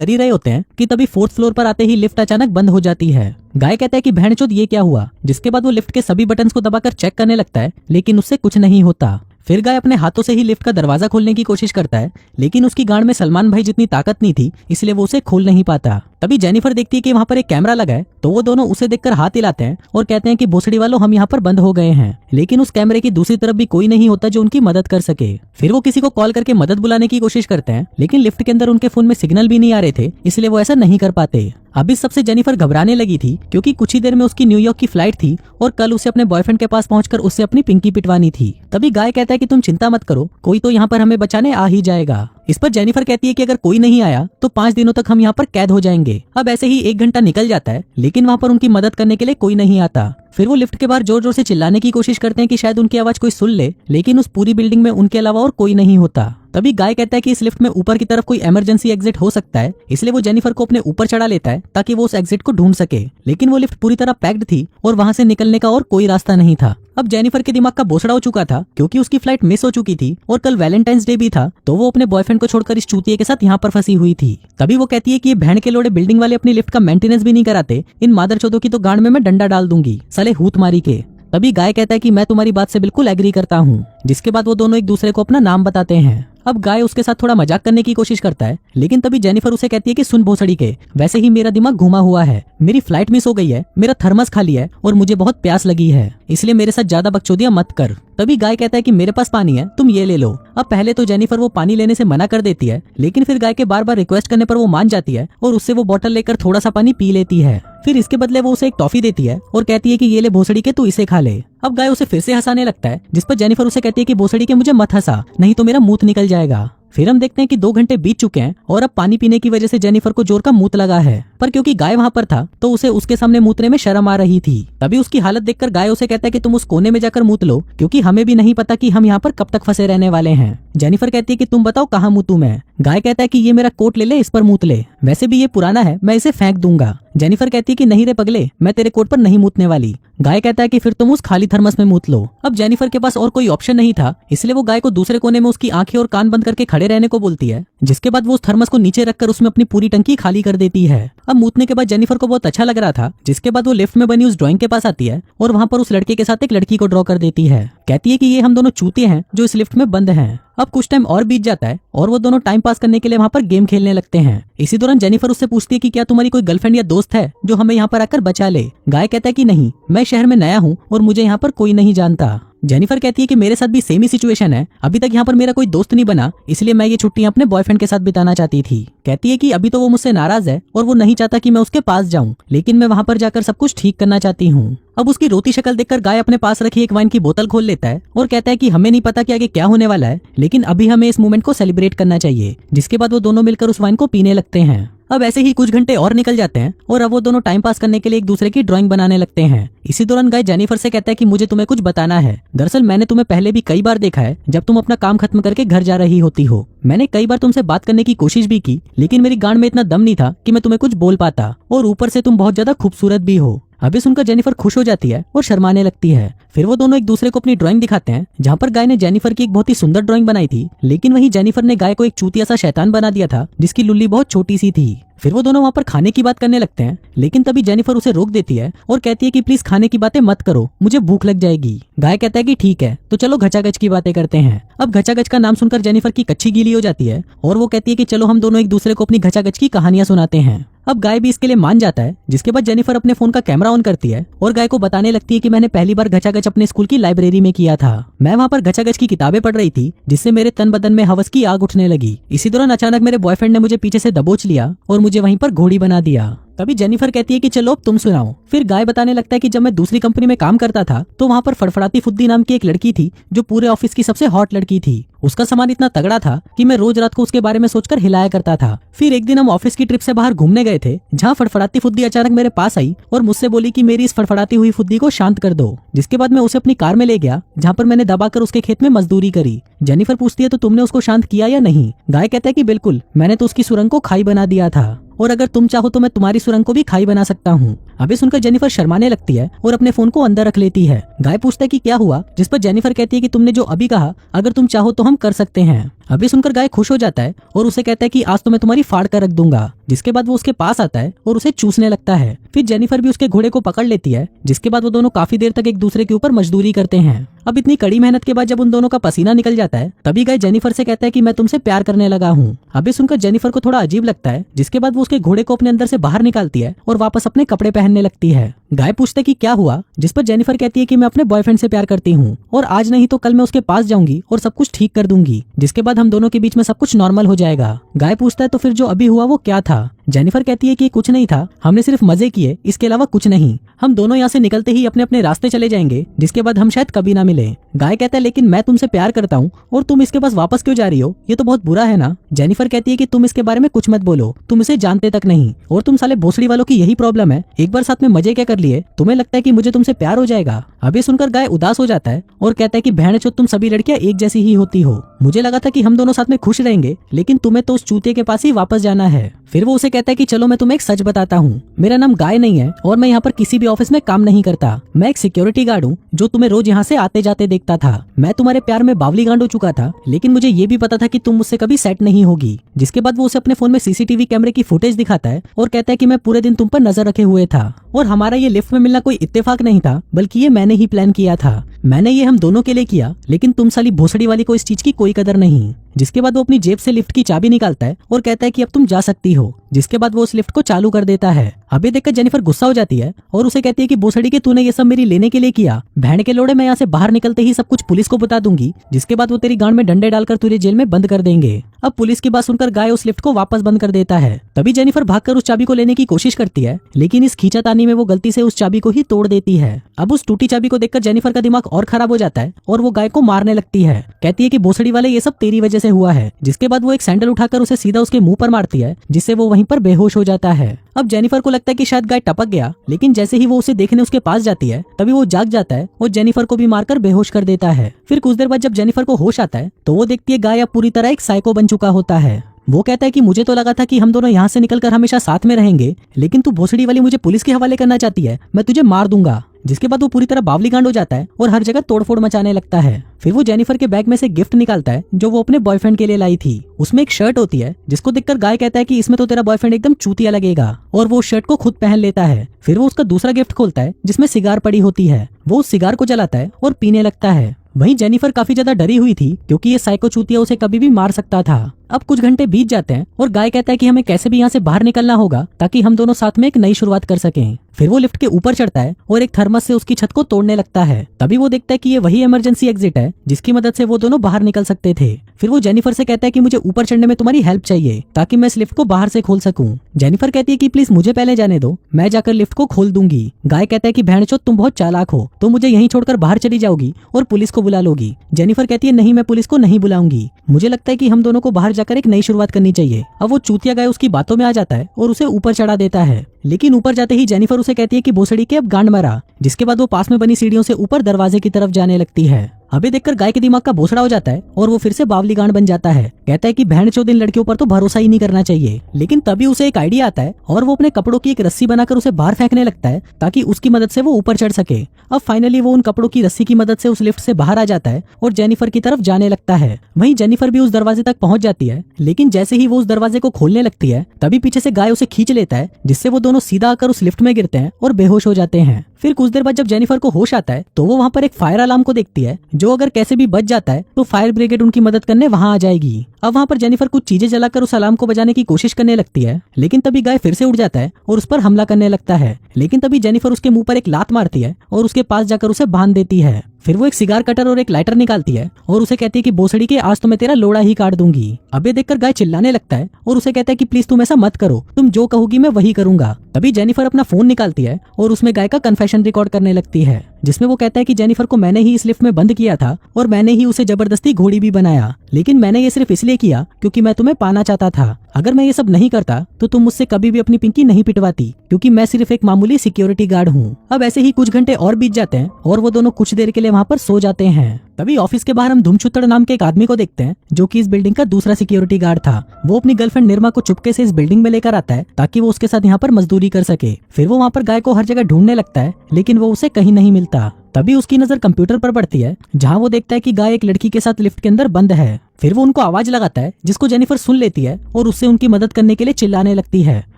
कर ही रहे होते हैं कि तभी फोर्थ फ्लोर पर आते ही लिफ्ट अचानक बंद हो जाती है। गाय कहता है कि भैंचोद ये क्या हुआ, जिसके बाद वो लिफ्ट के सभी बटन्स को दबाकर चेक करने लगता है, लेकिन उससे कुछ नहीं होता। फिर गाय अपने हाथों से ही लिफ्ट का दरवाजा खोलने की कोशिश करता है, लेकिन उसकी गांड में सलमान भाई जितनी ताकत नहीं थी, इसलिए वो उसे खोल नहीं पाता। तभी जेनिफर देखती है कि वहाँ पर एक कैमरा लगा है, तो वो दोनों उसे देखकर हाथ हिलाते हैं और कहते हैं कि भोसड़ी वालों हम यहाँ पर बंद हो गए हैं। लेकिन उस कैमरे की दूसरी तरफ भी कोई नहीं होता जो उनकी मदद कर सके। फिर वो किसी को कॉल करके मदद बुलाने की कोशिश करते हैं, लेकिन लिफ्ट के अंदर उनके फोन में सिग्नल भी नहीं आ रहे थे, इसलिए वो ऐसा नहीं कर पाते। अब इस सबसे जेनिफर घबराने लगी थी, क्योंकि कुछ ही देर में उसकी न्यूयॉर्क की फ्लाइट थी और कल उसे अपने बॉयफ्रेंड के पास पहुंचकर उससे अपनी पिंकी पिटवानी थी। तभी गाय कहता है कि तुम चिंता मत करो, कोई तो यहाँ पर हमें बचाने आ ही जाएगा। इस पर जेनिफर कहती है कि अगर कोई नहीं आया तो 5 दिनों तक हम यहाँ पर कैद हो जाएंगे। अब ऐसे ही 1 घंटा निकल जाता है, लेकिन वहाँ पर उनकी मदद करने के लिए कोई नहीं आता। फिर वो लिफ्ट के बाहर जोर जोर से चिल्लाने की कोशिश करते हैं कि शायद उनकी आवाज कोई सुन ले, लेकिन उस पूरी बिल्डिंग में उनके अलावा और कोई नहीं होता। तभी गाय कहता है कि इस लिफ्ट में ऊपर की तरफ कोई इमरजेंसी एग्जिट हो सकता है, इसलिए वो जेनिफर को अपने ऊपर चढ़ा लेता है ताकि वो उस एग्जिट को ढूंढ सके। लेकिन वो लिफ्ट पूरी तरह पैक्ड थी और वहां से निकलने का और कोई रास्ता नहीं था। अब जेनिफर के दिमाग का बोछड़ा हो चुका था, क्योंकि उसकी फ्लाइट मिस हो चुकी थी और कल वैलेंटाइंस डे भी था, तो वो अपने बॉयफ्रेंड को छोड़कर इस चूतिए के साथ यहाँ पर फंसी हुई थी। तभी वो कहती है कि ये भैंड के लोड़े बिल्डिंग वाले अपनी लिफ्ट का मेंटेनेंस भी नहीं कराते, इन मादरचोदों की तो गांड में मैं डंडा डाल दूंगी, साले हूत मारी के। तभी गाय कहता है कि मैं तुम्हारी बात से बिल्कुल एग्री करता हूँ, जिसके बाद वो दोनों एक दूसरे को अपना नाम बताते हैं। अब गाय उसके साथ थोड़ा मजाक करने की कोशिश करता है, लेकिन तभी जेनिफर उसे कहती है कि सुन भोसड़ी के, वैसे ही मेरा दिमाग घुमा हुआ है, मेरी फ्लाइट मिस हो गई है, मेरा थर्मस खाली है और मुझे बहुत प्यास लगी है, इसलिए मेरे साथ ज्यादा बकचोदियां मत कर। तभी गाय कहता है कि मेरे पास पानी है, तुम ये ले लो। अब पहले तो जेनिफर वो पानी लेने से मना कर देती है, लेकिन फिर गाय के बार बार रिक्वेस्ट करने पर वो मान जाती है और उससे वो बोतल लेकर थोड़ा सा पानी पी लेती है। फिर इसके बदले वो उसे एक टॉफी देती है और कहती है कि ये ले भोसड़ी के, तू इसे खा ले। अब गाय उसे फिर से हंसाने लगता है, जिस पर जेनिफर उसे कहती है कि भोसड़ी के मुझे मत हंसा, नहीं तो मेरा मुंह निकल जाएगा। फिर हम देखते हैं कि 2 घंटे बीत चुके हैं और अब पानी पीने की वजह से जेनिफर को जोर का मूत लगा है, पर क्योंकि गाय वहाँ पर था तो उसे उसके सामने मूतने में शर्म आ रही थी। तभी उसकी हालत देखकर गाय उसे कहता है कि तुम उस कोने में जाकर मूत लो, क्योंकि हमें भी नहीं पता कि हम यहाँ पर कब तक फंसे रहने वाले हैं। जेनिफर कहती है कि तुम बताओ कहाँ मूतूं मैं। गाय कहता है कि ये मेरा कोट ले ले, इस पर मूत ले, वैसे भी ये पुराना है, मैं इसे फेंक दूंगा। जेनिफर कहती है कि नहीं रे पगले, मैं तेरे कोट पर नहीं मूतने वाली। गाय कहता है कि फिर तुम उस खाली थर्मस में मूत लो। अब जेनिफर के पास और कोई ऑप्शन नहीं था, इसलिए वो गाय को दूसरे कोने में उसकी आंखें और कान बंद करके खड़े रहने को बोलती है, जिसके बाद वो उस थर्मस को नीचे रखकर उसमें अपनी पूरी टंकी खाली कर देती है। अब मूतने के बाद जेनिफर को बहुत अच्छा लग रहा था, जिसके बाद वो लिफ्ट में बनी उस ड्राइंग के पास आती है और वहाँ पर उस लड़के के साथ एक लड़की को ड्रॉ कर देती है। कहती है कि ये हम दोनों चूते हैं जो इस लिफ्ट में बंद हैं। अब कुछ टाइम और बीत जाता है और वो दोनों टाइम पास करने के लिए वहाँ पर गेम खेलने लगते हैं। इसी दौरान जेनिफर उससे पूछती है कि क्या तुम्हारी कोई गर्लफ्रेंड या दोस्त है जो हमें यहाँ पर आकर बचा ले। गाय कहता है कि नहीं, मैं शहर में नया हूँ और मुझे यहाँ पर कोई नहीं जानता। जेनिफर कहती है कि मेरे साथ भी सेम ही सिचुएशन है, अभी तक यहाँ पर मेरा कोई दोस्त नहीं बना, इसलिए मैं ये छुट्टियां अपने बॉयफ्रेंड के साथ बिताना चाहती थी। कहती है कि अभी तो वो मुझसे नाराज है और वो नहीं चाहता कि मैं उसके पास जाऊं, लेकिन मैं वहाँ पर जाकर सब कुछ ठीक करना चाहती हूँ। अब उसकी रोती शक्ल देखकर गाय अपने पास रखी एक वाइन की बोतल खोल लेता है और कहता है कि हमें नहीं पता कि आगे क्या होने वाला है, लेकिन अभी हमें इस मोमेंट को सेलिब्रेट करना चाहिए। जिसके बाद वो दोनों मिलकर उस वाइन को पीने लगते हैं। अब ऐसे ही कुछ घंटे और निकल जाते हैं और अब वो दोनों टाइम पास करने के लिए एक दूसरे की ड्राइंग बनाने लगते हैं। इसी दौरान गाय जेनिफर से कहता है कि मुझे तुम्हें कुछ बताना है। दरअसल मैंने तुम्हें पहले भी कई बार देखा है जब तुम अपना काम खत्म करके घर जा रही होती हो। मैंने कई बार तुमसे बात करने की कोशिश भी की, लेकिन मेरी गांड में इतना दम नहीं था कि मैं तुम्हें कुछ बोल पाता, और ऊपर से तुम बहुत ज्यादा खूबसूरत भी हो। अभी सुनकर जेनिफर खुश हो जाती है और शर्माने लगती है। फिर वो दोनों एक दूसरे को अपनी ड्राइंग दिखाते हैं, जहाँ पर गाय ने जेनिफर की एक बहुत ही सुंदर ड्राइंग बनाई थी, लेकिन वहीं जेनिफर ने गाय को एक चूतिया सा शैतान बना दिया था जिसकी लुल्ली बहुत छोटी सी थी। फिर वो दोनों वहाँ पर खाने की बात करने लगते हैं, लेकिन तभी जेनिफर उसे रोक देती है और कहती है कि प्लीज खाने की बातें मत करो, मुझे भूख लग जाएगी। गाय कहता है कि ठीक है, तो चलो घचागच की बातें करते हैं। अब घचागच का नाम सुनकर जेनिफर की कच्ची गीली हो जाती है और वो कहती है कि चलो हम दोनों एक दूसरे को अपनी घचागच की कहानियां सुनाते हैं। अब गाय भी इसके लिए मान जाता है, जिसके बाद जेनिफर अपने फोन का कैमरा ऑन करती है और गाय को बताने लगती है कि मैंने पहली बार घचागच अपने स्कूल की लाइब्रेरी में किया था। मैं वहाँ पर घचागच की किताबें पढ़ रही थी, जिससे मेरे तन बदन में हवस की आग उठने लगी। इसी दौरान अचानक मेरे बॉयफ्रेंड ने मुझे पीछे से दबोच लिया और मुझे वहीं पर घोड़ी बना दिया। तभी जेनिफर कहती है कि चलो अब तुम सुनाओ। फिर गाय बताने लगता है कि जब मैं दूसरी कंपनी में काम करता था तो वहाँ पर फड़फड़ाती फुद्दी नाम की एक लड़की थी जो पूरे ऑफिस की सबसे हॉट लड़की थी। उसका सामान इतना तगड़ा था कि मैं रोज रात को उसके बारे में सोचकर हिलाया करता था। फिर एक दिन हम ऑफिस की ट्रिप से बाहर घूमने गए थे, जहाँ फड़फड़ाती फुद्दी अचानक मेरे पास आई और मुझसे बोली कि मेरी इस फड़फड़ाती हुई फुद्दी को शांत कर दो। जिसके बाद मैं उसे अपनी कार में ले गया, जहाँ पर मैंने दबाकर उसके खेत में मजदूरी करी। जेनिफर पूछती है तो तुमने उसको शांत किया या नहीं। गाय कहता है कि बिल्कुल, मैंने तो उसकी सुरंग को खाई बना दिया था, और अगर तुम चाहो तो मैं तुम्हारी सुरंग को भी खाई बना सकता हूँ। अभी सुनकर जेनिफर शर्माने लगती है और अपने फोन को अंदर रख लेती है। गाय पूछता है कि क्या हुआ, जिस पर जेनिफर कहती है कि तुमने जो अभी कहा अगर तुम चाहो तो हम कर सकते हैं। अभी सुनकर गाय खुश हो जाता है और उसे कहता है कि आज तो मैं तुम्हारी फाड़ कर रख दूंगा। जिसके बाद वो उसके पास आता है और उसे चूसने लगता है। फिर जेनिफर भी उसके घोड़े को पकड़ लेती है, जिसके बाद वो दोनों काफी देर तक एक दूसरे के ऊपर मजदूरी करते हैं। अब इतनी कड़ी मेहनत के बाद जब उन दोनों का पसीना निकल जाता है तभी गाय जेनिफर से कहता है कि मैं तुमसे प्यार करने लगा हूँ। अभी सुनकर जेनिफर को थोड़ा अजीब लगता है, जिसके बाद वो उसके घोड़े को अपने अंदर से बाहर निकालती है और वापस अपने कपड़े पहनने लगती है। गाय पूछता है कि क्या हुआ, जिस पर जेनिफर कहती है कि मैं अपने बॉयफ्रेंड से प्यार करती हूँ और आज नहीं तो कल मैं उसके पास जाऊंगी और सब कुछ ठीक कर दूंगी, जिसके बाद हम दोनों के बीच में सब कुछ नॉर्मल हो जाएगा। गाय पूछता है तो फिर जो अभी हुआ वो क्या था। जेनिफर कहती है कि कुछ नहीं था, हमने सिर्फ मजे किए, इसके अलावा कुछ नहीं। हम दोनों यहाँ से निकलते ही अपने अपने रास्ते चले जाएंगे, जिसके बाद हम शायद कभी ना मिले। गाय कहता है लेकिन मैं तुमसे प्यार करता हूँ और तुम इसके पास वापस क्यों जा रही हो, ये तो बहुत बुरा है ना। जेनिफर कहती है कि तुम इसके बारे में कुछ मत बोलो, तुम इसे जानते तक नहीं और तुम साले भोसड़ी वालों की यही प्रॉब्लम है, एक बार साथ में मजे क्या कर लिए, तुम्हें लगता है कि मुझे तुमसे प्यार हो जाएगा। अभी सुनकर गाय उदास हो जाता है और कहता है कि बहनचोद तुम सभी लड़कियां एक जैसी ही होती हो, मुझे लगा था कि हम दोनों साथ में खुश रहेंगे, लेकिन तुम्हें तो उस चूतिए के पास ही वापस जाना है। फिर वो उसे कहता है कि चलो मैं तुम्हें एक सच बताता हूँ, मेरा नाम गाय नहीं है और मैं यहाँ पर किसी भी ऑफिस में काम नहीं करता, मैं एक सिक्योरिटी गार्ड हूँ जो तुम्हें रोज यहाँ से आते जाते देखता था। मैं तुम्हारे प्यार में बावली गांड हो चुका था, लेकिन मुझे ये भी पता था कि तुम मुझसे कभी सेट नहीं होगी। जिसके बाद वो उसे अपने फोन में सीसीटीवी कैमरे की फुटेज दिखाता है और कहता है कि मैं पूरे दिन तुम पर नजर रखे हुए था और हमारा ये लिफ्ट में मिलना कोई इत्तेफाक नहीं था, बल्कि ये मैंने ही प्लान किया था। मैंने ये हम दोनों के लिए किया, लेकिन तुम साली भोसड़ी वाली को इस चीज की कोई कदर नहीं। जिसके बाद वो अपनी जेब से लिफ्ट की चाबी निकालता है और कहता है कि अब तुम जा सकती हो। जिसके बाद वो उस लिफ्ट को चालू कर देता है। अभी देखकर जेनिफर गुस्सा हो जाती है और उसे कहती है कि भोसड़ी के तूने ये सब मेरी लेने के लिए किया, बहन के लोड़े, मैं यहाँ से बाहर निकलते ही सब कुछ पुलिस को बता दूंगी, जिसके बाद वो तेरी गांड में डंडे डालकर तुझे जेल में बंद कर देंगे। अब पुलिस की बात सुनकर गाय उस लिफ्ट को वापस बंद कर देता है। तभी जेनिफर भागकर उस चाबी को लेने की कोशिश करती है, लेकिन इस खींचातानी में वो गलती से उस चाबी को ही तोड़ देती है। अब उस टूटी चाबी को देखकर जेनिफर का दिमाग और खराब हो जाता है और वो गाय को मारने लगती है। कहती है कि भोसड़ी वाले ये सब तेरी वजह से हुआ है। जिसके बाद वो एक सैंडल उठाकर उसे सीधा उसके मुंह पर मारती है, जिससे वो वहीं पर बेहोश हो जाता है। अब जेनिफर को लगता है कि शायद गाय टपक गया, लेकिन जैसे ही वो उसे देखने उसके पास जाती है तभी वो जाग जाता है और जेनिफर को भी मारकर बेहोश कर देता है। फिर कुछ देर बाद जब जेनिफर को होश आता है तो वो देखती है गाय अब पूरी तरह एक साइको बन चुका होता है। वो कहता है कि मुझे तो लगा था कि हम दोनों यहाँ से निकलकर हमेशा साथ में रहेंगे, लेकिन तू भोसड़ी वाली मुझे पुलिस के हवाले करना चाहती है, मैं तुझे मार दूंगा। जिसके बाद वो पूरी तरह बावली गांड हो जाता है और हर जगह तोड़फोड़ मचाने लगता है। फिर वो जेनिफर के बैग में से गिफ्ट निकालता है जो वो अपने बॉयफ्रेंड के लिए लाई थी। उसमें एक शर्ट होती है, जिसको देखकर गाय कहता है कि इसमें तो तेरा बॉयफ्रेंड एकदम चूतिया लगेगा, और वो शर्ट को खुद पहन लेता है। फिर वो उसका दूसरा गिफ्ट खोलता है जिसमें सिगार पड़ी होती है। वो उस सिगार को जलाता है और पीने लगता है। वहीं जेनिफर काफी ज्यादा डरी हुई थी क्योंकि ये साइको चूतिया उसे कभी भी मार सकता था। अब कुछ घंटे बीत जाते हैं और गाय कहता है कि हमें कैसे भी यहाँ से बाहर निकलना होगा ताकि हम दोनों साथ में एक नई शुरुआत कर सकें। फिर वो लिफ्ट के ऊपर चढ़ता है और एक थर्मस से उसकी छत को तोड़ने लगता है। तभी वो देखता है कि ये वही इमरजेंसी एग्जिट है जिसकी मदद से वो दोनों बाहर निकल सकते थे। फिर वो जेनिफर से कहता है कि मुझे ऊपर चढ़ने में तुम्हारी हेल्प चाहिए ताकि मैं इस लिफ्ट को बाहर से खोल सकूं। जेनिफर कहती है कि प्लीज मुझे पहले जाने दो, मैं जाकर लिफ्ट को खोल दूंगी। गाय कहता है कि बहनचोद तुम बहुत चालाक हो, तो मुझे यहीं छोड़कर बाहर चली जाओगी और पुलिस को बुला लोगी। जेनिफर कहती है नहीं, मैं पुलिस को नहीं बुलाऊंगी, मुझे लगता है कि हम दोनों को बाहर जाकर एक नई शुरुआत करनी चाहिए। अब वो चूतिया गाय उसकी बातों में आ जाता है और उसे ऊपर चढ़ा देता है, लेकिन ऊपर जाते ही जेनिफर उसे कहती है कि भोसड़ी के अब गांड मरा। जिसके बाद वो पास में बनी सीढ़ियों से ऊपर दरवाजे की तरफ जाने लगती है। अभी देखकर गाय के दिमाग का भोसड़ा हो जाता है और वो फिर से बावली गांड बन जाता है। कहता है कि बहनचोद इन लड़कियों पर तो भरोसा ही नहीं करना चाहिए। लेकिन तभी उसे एक आइडिया आता है और वो अपने कपड़ों की एक रस्सी बनाकर उसे बाहर फेंकने लगता है ताकि उसकी मदद से वो ऊपर चढ़ सके। अब फाइनली वो उन कपड़ों की रस्सी की मदद से उस लिफ्ट से बाहर आ जाता है और जेनिफर की तरफ जाने लगता है। वहीं जेनिफर भी उस दरवाजे तक पहुंच जाती है, लेकिन जैसे ही वो उस दरवाजे को खोलने लगती है तभी पीछे से गाय उसे खींच लेता है, जिससे वो दोनों सीधा आकर उस लिफ्ट में गिरते हैं और बेहोश हो जाते हैं। फिर कुछ देर बाद जब जेनिफर को होश आता है तो वो वहाँ पर एक फायर अलार्म को देखती है, जो अगर कैसे भी बच जाता है तो फायर ब्रिगेड उनकी मदद करने वहाँ आ जाएगी। अब वहाँ पर जेनिफर कुछ चीजें जलाकर उस अलार्म को बजाने की कोशिश करने लगती है, लेकिन तभी गाय फिर से उठ जाता है और उस पर हमला करने लगता है। लेकिन तभी जेनिफर उसके मुंह पर एक लात मारती है और उसके पास जाकर उसे बांध देती है। फिर वो एक सिगार कटर और एक लाइटर निकालती है और उसे कहती है कि भोसड़ी के आज तो मैं तेरा लोड़ा ही काट दूंगी। अब ये देखकर गाय चिल्लाने लगता है और उसे कहता है कि प्लीज तुम ऐसा मत करो, तुम जो कहोगी मैं वही करूंगा। तभी जेनिफर अपना फोन निकालती है और उसमें गाय का कन्फेशन रिकॉर्ड करने लगती है, जिसमें वो कहता है कि जेनिफर को मैंने ही इस लिफ्ट में बंद किया था और मैंने ही उसे जबरदस्ती घोड़ी भी बनाया, लेकिन मैंने ये सिर्फ इसलिए किया क्योंकि मैं तुम्हें पाना चाहता था। अगर मैं ये सब नहीं करता तो तुम मुझसे कभी भी अपनी पिंकी नहीं पिटवाती, क्योंकि मैं सिर्फ एक मामूली सिक्योरिटी गार्ड हूँ। अब ऐसे ही कुछ घंटे और बीत जाते हैं और वो दोनों कुछ देर के लिए वहाँ पर सो जाते हैं। तभी ऑफिस के बाहर हम धूमचुत्तड़ नाम के एक आदमी को देखते हैं जो कि इस बिल्डिंग का दूसरा सिक्योरिटी गार्ड था। वो अपनी गर्लफ्रेंड निर्मा को चुपके से इस बिल्डिंग में लेकर आता है ताकि वो उसके साथ यहाँ पर मजदूरी कर सके। फिर वो वहाँ पर गाय को हर जगह ढूंढने लगता है लेकिन वो उसे कहीं नहीं मिलता। तभी उसकी नजर कंप्यूटर पर पड़ती है जहाँ वो देखता है कि गाय एक लड़की के साथ लिफ्ट के अंदर बंद है। फिर वो उनको आवाज लगाता है जिसको जेनिफर सुन लेती है और उससे उनकी मदद करने के लिए चिल्लाने लगती है।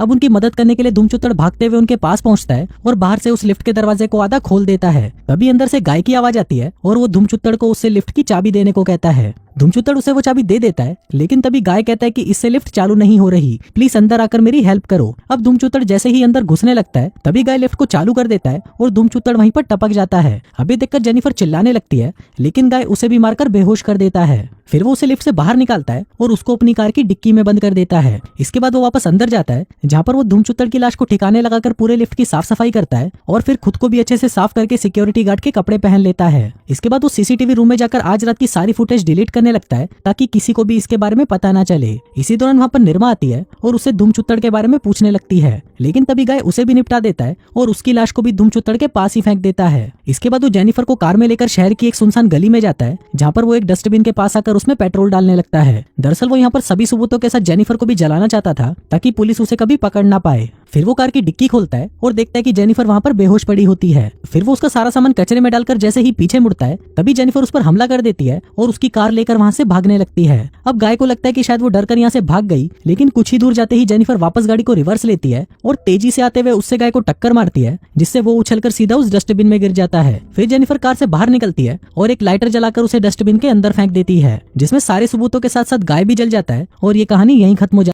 अब उनकी मदद करने के लिए धूमचुत्तड़ भागते हुए उनके पास पहुंचता है और बाहर से उस लिफ्ट के दरवाजे को आधा खोल देता है। तभी अंदर से गाय की आवाज आती है और वो धूमचुत्तड़ को उससे लिफ्ट की चाबी देने को कहता है। धूमचुत्तड़ उसे वो चाबी दे देता है लेकिन तभी गाय कहता है कि इससे लिफ्ट चालू नहीं हो रही, प्लीज अंदर आकर मेरी हेल्प करो। अब धूमचुत्तड़ जैसे ही अंदर घुसने लगता है तभी गाय लिफ्ट को चालू कर देता है और धूमचुत्तड़ वहीं पर टपक जाता है। अभी देखकर जेनिफर चिल्लाने लगती है लेकिन गाय उसे भी मारकर बेहोश कर देता है। फिर वो उसे लिफ्ट से बाहर निकालता है और उसको अपनी कार की डिक्की में बंद कर देता है। इसके बाद वो वापस अंदर जाता है जहाँ पर वो धूमचुत्तड़ की लाश को ठिकाने लगाकर पूरे लिफ्ट की साफ सफाई करता है और फिर खुद को भी अच्छे से साफ करके सिक्योरिटी गार्ड के कपड़े पहन लेता है। इसके बाद वो सीसीटीवी रूम में जाकर आज रात की सारी फुटेज डिलीट करने लगता है ताकि किसी को भी इसके बारे में पता ना चले। इसी दौरान वहाँ पर निर्मा आती है और उससे धूमचुत्तड़ के बारे में पूछने लगती है लेकिन तभी गाय उसे भी निपटा देता है और उसकी लाश को भी धूमचुत्तड़ के पास ही फेंक देता है। इसके बाद वो जेनिफर को कार में लेकर शहर की एक सुनसान गली में जाता है जहाँ पर वो एक डस्टबिन के पास आकर उसमें पेट्रोल डालने लगता है। दरअसल वो यहाँ पर सभी सबूतों के साथ जेनिफर को भी जलाना चाहता था ताकि पुलिस उसे कभी पकड़ ना पाए। फिर वो कार की डिक्की खोलता है और देखता है कि जेनिफर वहाँ पर बेहोश पड़ी होती है। फिर वो उसका सारा सामान कचरे में डालकर जैसे ही पीछे मुड़ता है तभी जेनिफर उस पर हमला कर देती है और उसकी कार लेकर वहाँ से भागने लगती है। अब गाय को लगता है कि शायद वो डरकर यहाँ से भाग गई लेकिन कुछ ही दूर जाते ही जेनिफर वापस गाड़ी को रिवर्स लेती है और तेजी से आते हुए उससे गाय को टक्कर मारती है जिससे वो उछलकर सीधा उस डस्टबिन में गिर जाता है। फिर जेनिफर कार से बाहर निकलती है और एक लाइटर जलाकर उसे डस्टबिन के अंदर फेंक देती है जिसमें सारे सबूतों के साथ साथ गाय भी जल जाता है और ये कहानी यहीं खत्म हो जाती है।